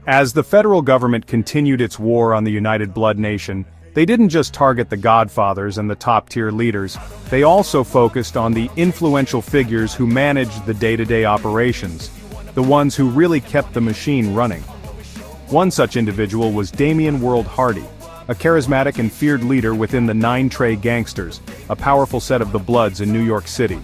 As the federal government continued its war on the United Blood Nation, they didn't just target the godfathers and the top-tier leaders, they also focused on the influential figures who managed the day-to-day operations, the ones who really kept the machine running. One such individual was Damion Hardy, a charismatic and feared leader within the 9 Gangsters, a powerful set of the Bloods in New York City.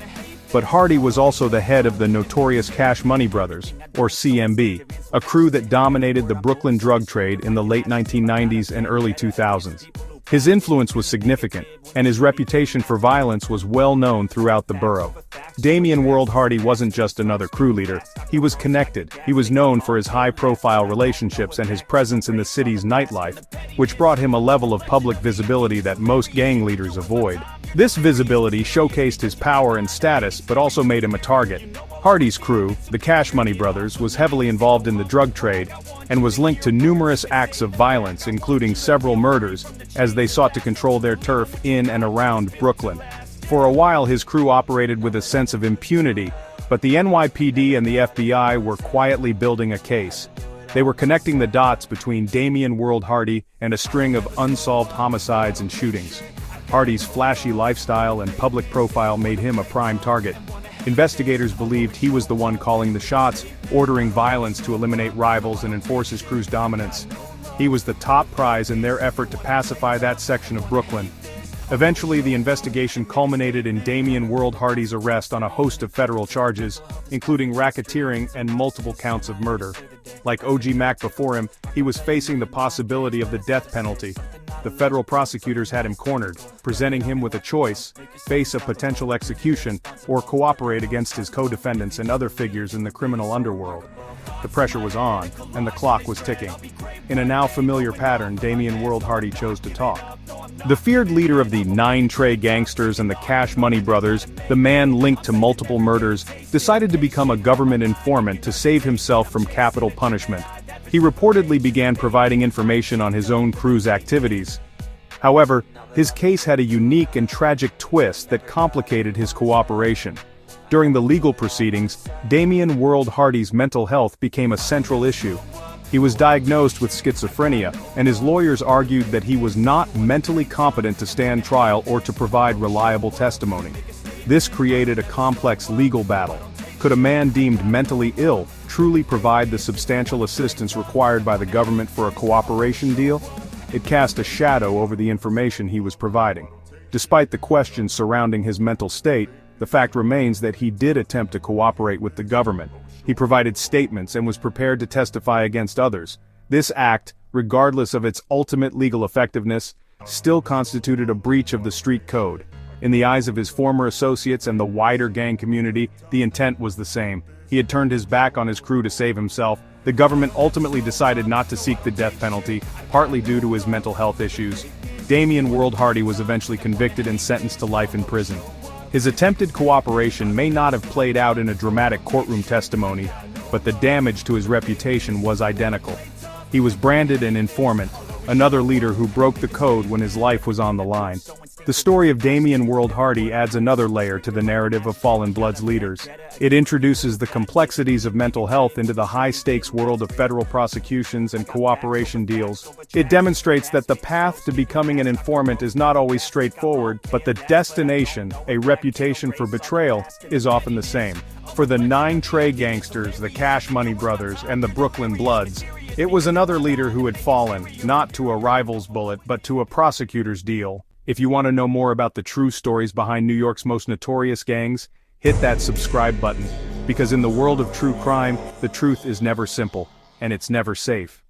But Hardy was also the head of the notorious Cash Money Brothers, or CMB, a crew that dominated the Brooklyn drug trade in the late 1990s and early 2000s. His influence was significant, and his reputation for violence was well known throughout the borough. Damion Hardy wasn't just another crew leader, he was connected. He was known for his high-profile relationships and his presence in the city's nightlife, which brought him a level of public visibility that most gang leaders avoid. This visibility showcased his power and status but also made him a target. Hardy's crew, the Cash Money Brothers, was heavily involved in the drug trade and was linked to numerous acts of violence, including several murders, as they sought to control their turf in and around Brooklyn. For a while his crew operated with a sense of impunity, but the NYPD and the FBI were quietly building a case. They were connecting the dots between Damion Hardy and a string of unsolved homicides and shootings. Hardy's flashy lifestyle and public profile made him a prime target. Investigators believed he was the one calling the shots, ordering violence to eliminate rivals and enforce his crew's dominance. He was the top prize in their effort to pacify that section of Brooklyn. Eventually, the investigation culminated in Damion Hardy's arrest on a host of federal charges, including racketeering and multiple counts of murder. Like OG Mac before him, he was facing the possibility of the death penalty. The federal prosecutors had him cornered, presenting him with a choice: face a potential execution, or cooperate against his co-defendants and other figures in the criminal underworld. The pressure was on, and the clock was ticking. In a now familiar pattern, Damion Hardy chose to talk. The feared leader of the 9 Gangsters and the Cash Money Brothers, the man linked to multiple murders, decided to become a government informant to save himself from capital punishment. He reportedly began providing information on his own crew's activities. However, his case had a unique and tragic twist that complicated his cooperation. During the legal proceedings, Damion Hardy's mental health became a central issue. He was diagnosed with schizophrenia, and his lawyers argued that he was not mentally competent to stand trial or to provide reliable testimony. This created a complex legal battle. Could a man deemed mentally ill truly provide the substantial assistance required by the government for a cooperation deal? It cast a shadow over the information he was providing. Despite the questions surrounding his mental state, the fact remains that he did attempt to cooperate with the government. He provided statements and was prepared to testify against others. This act, regardless of its ultimate legal effectiveness, still constituted a breach of the street code. In the eyes of his former associates and the wider gang community, the intent was the same. He had turned his back on his crew to save himself. The government ultimately decided not to seek the death penalty, partly due to his mental health issues. Damion Hardy was eventually convicted and sentenced to life in prison. His attempted cooperation may not have played out in a dramatic courtroom testimony, but the damage to his reputation was identical. He was branded an informant, another leader who broke the code when his life was on the line. The story of Damion Hardy adds another layer to the narrative of Fallen Blood's leaders. It introduces the complexities of mental health into the high-stakes world of federal prosecutions and cooperation deals. It demonstrates that the path to becoming an informant is not always straightforward, but the destination, a reputation for betrayal, is often the same. For the 9 Gangsters, the Cash Money Brothers, and the Brooklyn Bloods, it was another leader who had fallen, not to a rival's bullet, but to a prosecutor's deal. If you want to know more about the true stories behind New York's most notorious gangs, hit that subscribe button, because in the world of true crime, the truth is never simple, and it's never safe.